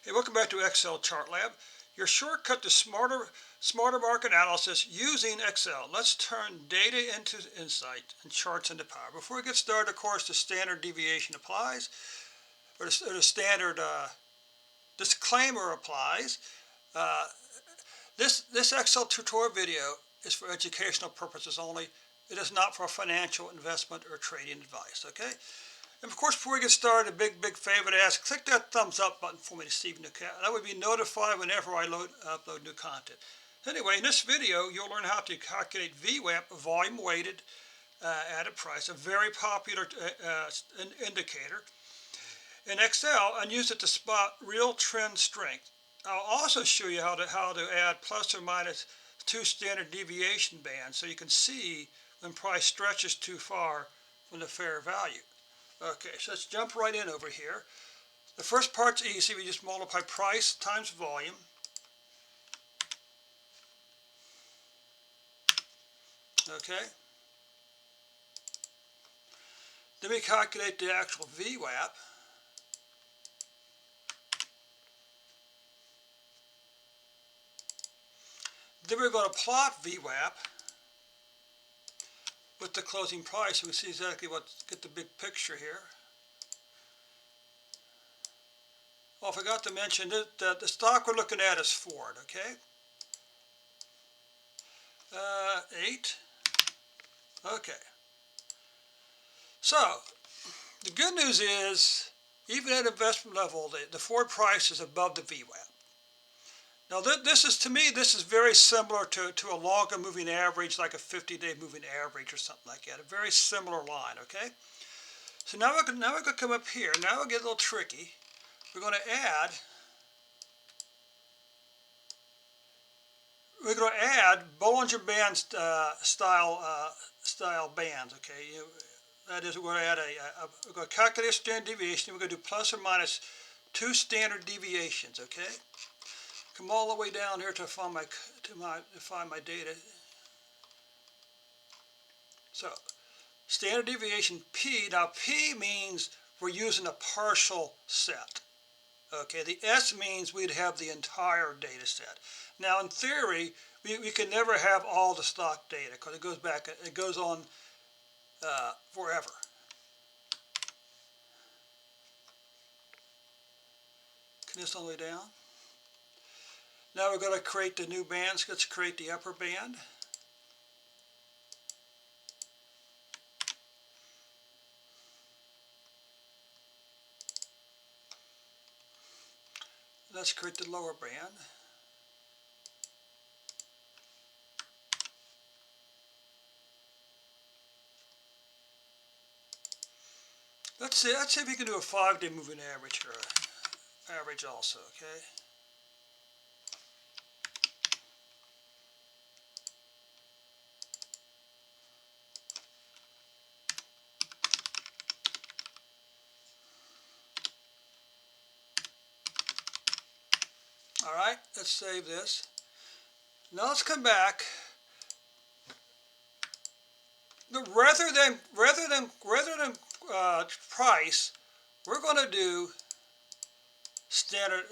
Hey, welcome back to Excel Chart Lab, your shortcut to smarter market analysis using Excel. Let's turn data into insight and charts into power. Before we get started, of course, the standard deviation applies, or the standard disclaimer applies. This Excel tutorial video is for educational purposes only. It is not for financial investment or trading advice, okay? And of course, before we get started, a big favor to ask, click that thumbs up button for me to receive new content. That would be notified whenever I upload new content. Anyway, in this video, you'll learn how to calculate VWAP, volume weighted added price, a very popular indicator in Excel, and use it to spot real trend strength. I'll also show you how to add plus or minus 2 standard deviation bands so you can see when price stretches too far from the fair value. Okay, so let's jump right in over here. The first part's easy. We just multiply price times volume. Okay. Then we calculate the actual VWAP. Then we're going to plot VWAP with the closing price so we see exactly get the big picture here. Oh, I forgot to mention that the stock we're looking at is Ford, okay? 8. Okay. So, the good news is, even at investment level, the Ford price is above the VWAP. Now, this is very similar to a longer moving average, like a 50-day moving average or something like that. A very similar line, okay? So now we're going to come up here. Now we'll get a little tricky. We're going to add Bollinger Band style bands, okay? That is, we're going to add we're going to calculate a standard deviation. We're going to do plus or minus 2 standard deviations, okay? Come all the way down here to find my data. So, standard deviation P. Now P means we're using a partial set. Okay, the S means we'd have the entire data set. Now in theory, we can never have all the stock data because it goes on forever. Can this all the way down? Now we're going to create the new bands. Let's create the upper band. Let's create the lower band. Let's see if we can do a 5-day moving average or average also, okay? Alright, let's save this. Now let's come back. Rather than price, we're going to do standard.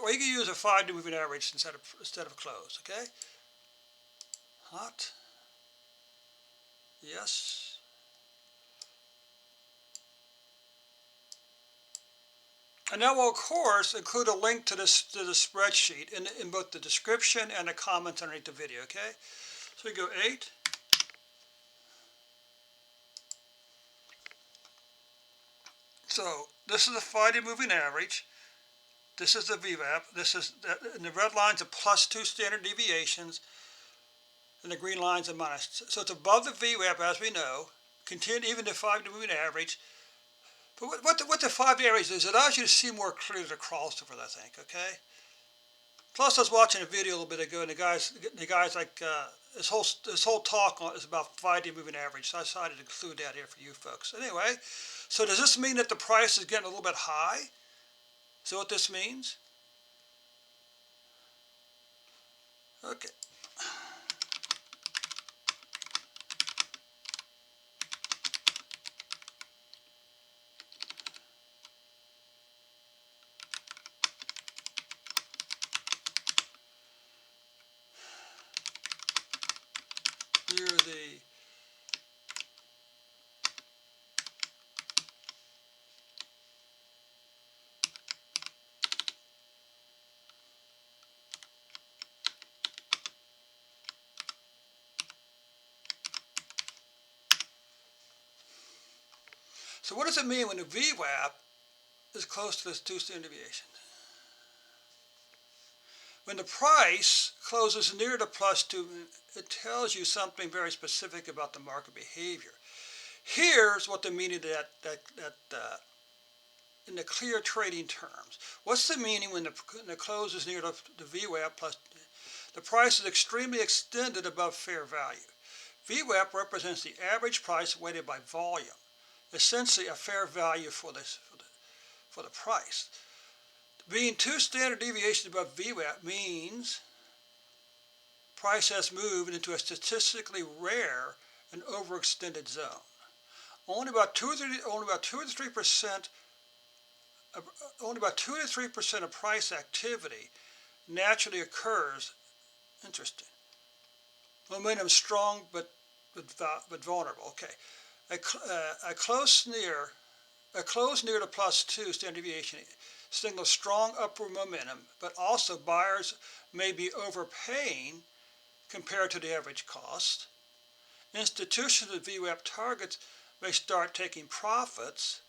We can use a 5-day moving average instead of close. Okay. Hot. Yes. And now we'll of course include a link to the spreadsheet in both the description and the comments underneath the video. Okay. So we go 8. So this is the 5-day moving average. This is the VWAP. And the red line's a plus 2 standard deviations, and the green line's a minus. So it's above the VWAP, as we know. Continue even the 5-day moving average. But what the 5-day average is, it allows you to see more clearly the crossovers, I think. Okay. Plus, I was watching a video a little bit ago, and the guys like this whole talk is about 5-day moving average. So I decided to include that here for you folks. Anyway, so does this mean that the price is getting a little bit high? Is that what this means? Okay. So what does it mean when the VWAP is close to this 2 standard deviation? When the price closes near the plus 2, it tells you something very specific about the market behavior. Here's what the meaning of that in the clear trading terms. What's the meaning when the close is near the VWAP plus? The price is extremely extended above fair value. VWAP represents the average price weighted by volume, essentially a fair value for the price. Being 2 standard deviations above VWAP means price has moved into a statistically rare and overextended zone. Only about 2 to 3% of price activity naturally occurs. Interesting. Momentum strong but vulnerable. Okay. A close near the plus 2 standard deviation signals strong upward momentum, but also buyers may be overpaying compared to the average cost. Institutions with VWAP targets may start taking profits.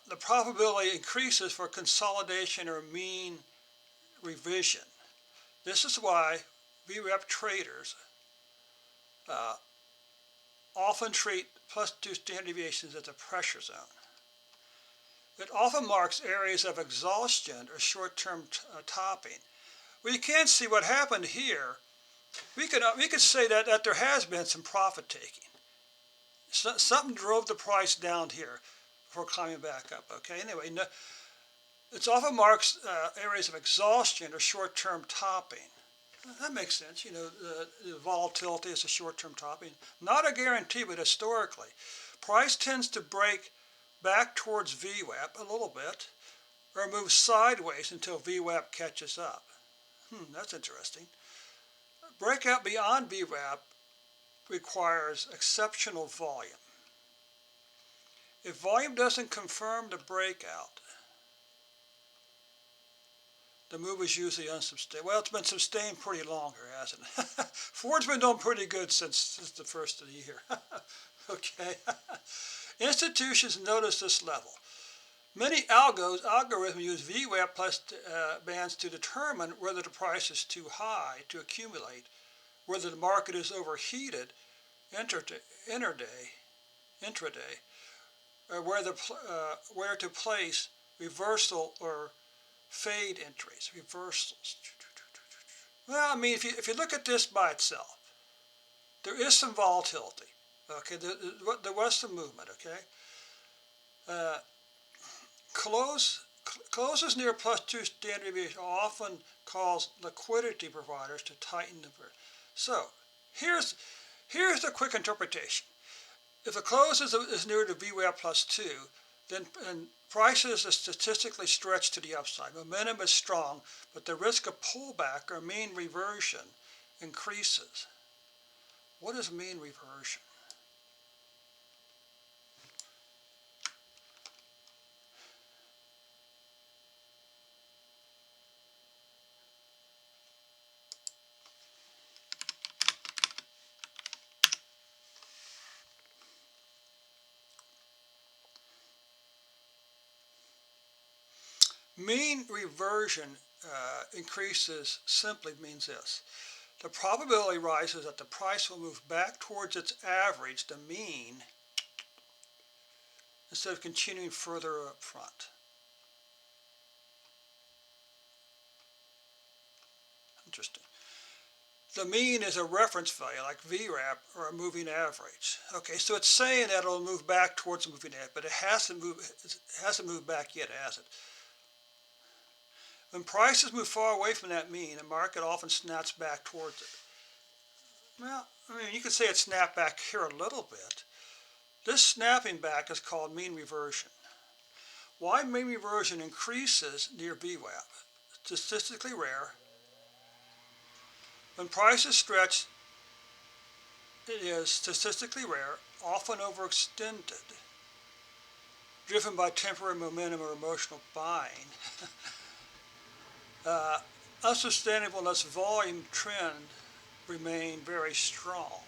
The probability increases for consolidation or mean revision. This is why VWAP traders often treat plus 2 standard deviations as a pressure zone. It often marks areas of exhaustion or short-term topping. Well, you can't see what happened here. We could say that there has been some profit taking. Something drove the price down here before climbing back up. Okay. Anyway, it often marks areas of exhaustion or short-term topping. That makes sense. The volatility is a short-term topping. Not a guarantee, but historically, price tends to break back towards VWAP a little bit, or move sideways until VWAP catches up. That's interesting. Breakout beyond VWAP requires exceptional volume. If volume doesn't confirm the breakout, the move is usually unsustained. Well, it's been sustained pretty longer, hasn't it? Ford's been doing pretty good since the first of the year. Okay. Institutions notice this level. Many algorithms use VWAP plus bands to determine whether the price is too high to accumulate, whether the market is overheated intraday, or where to place reversal or fade entries. Reversals. Well, I mean, if you look at this by itself, there is some volatility. Okay, there was some movement. Okay. Closes near plus 2 standard deviation often cause liquidity providers to tighten the berth. So here's the quick interpretation. If the close is near the VWAP plus 2, then prices are statistically stretched to the upside. Momentum is strong, but the risk of pullback or mean reversion increases. What is mean reversion? Mean reversion increases simply means this. The probability rises that the price will move back towards its average, the mean, instead of continuing further up front. Interesting. The mean is a reference value like VWAP or a moving average. Okay, so it's saying that it'll move back towards the moving average, but it hasn't moved back yet, has it? When prices move far away from that mean, the market often snaps back towards it. Well, I mean, you could say it snapped back here a little bit. This snapping back is called mean reversion. Why mean reversion increases near VWAP? Statistically rare. When prices stretch, it is statistically rare, often overextended, driven by temporary momentum or emotional buying. Unsustainable unless volume trend remain very strong.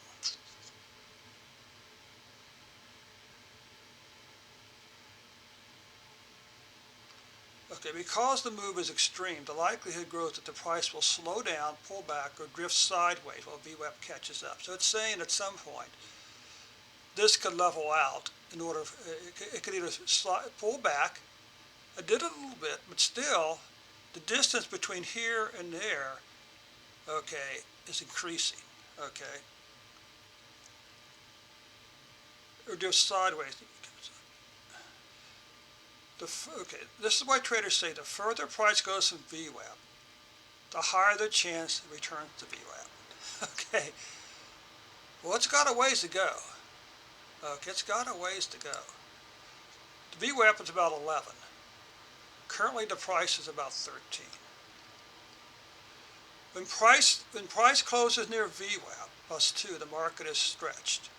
Okay, because the move is extreme, the likelihood grows that the price will slow down, pull back, or drift sideways while VWAP catches up. So it's saying at some point this could level out in order, it could either pull back. It did it a little bit, but still, the distance between here and there, okay, is increasing, okay, or just sideways. Okay, this is why traders say the further price goes from VWAP, the higher the chance it returns to VWAP. Okay, well, it's got a ways to go. Okay, it's got a ways to go. The VWAP is about 11. Currently, the price is about 13. When price closes near VWAP plus 2, the market is stretched.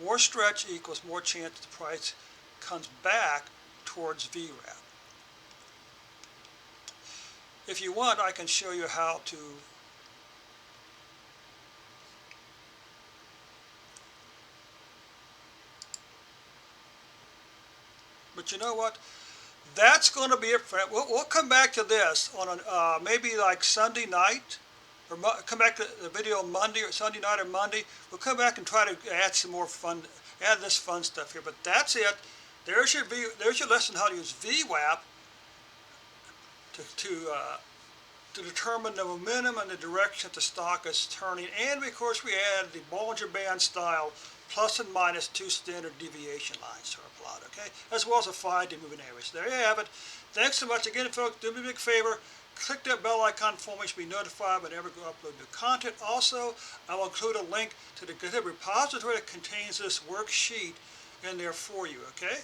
More stretch equals more chance the price comes back towards VWAP. If you want, I can show you how to but you know what? That's going to be it for it. We'll come back to this on maybe like Sunday night, or come back to the video on Monday or Sunday night or Monday. We'll come back and try to add some more fun, add this fun stuff here. But that's it. There's your lesson how to use VWAP to determine the momentum and the direction that the stock is turning. And of course, we added the Bollinger Band style plus and minus 2 standard deviation lines to our plot, okay? As well as a 5-day moving average. There you have it. Thanks so much again, folks. Do me a big favor. Click that bell icon for me to be notified whenever I upload new content. Also, I will include a link to the GitHub repository that contains this worksheet in there for you, okay?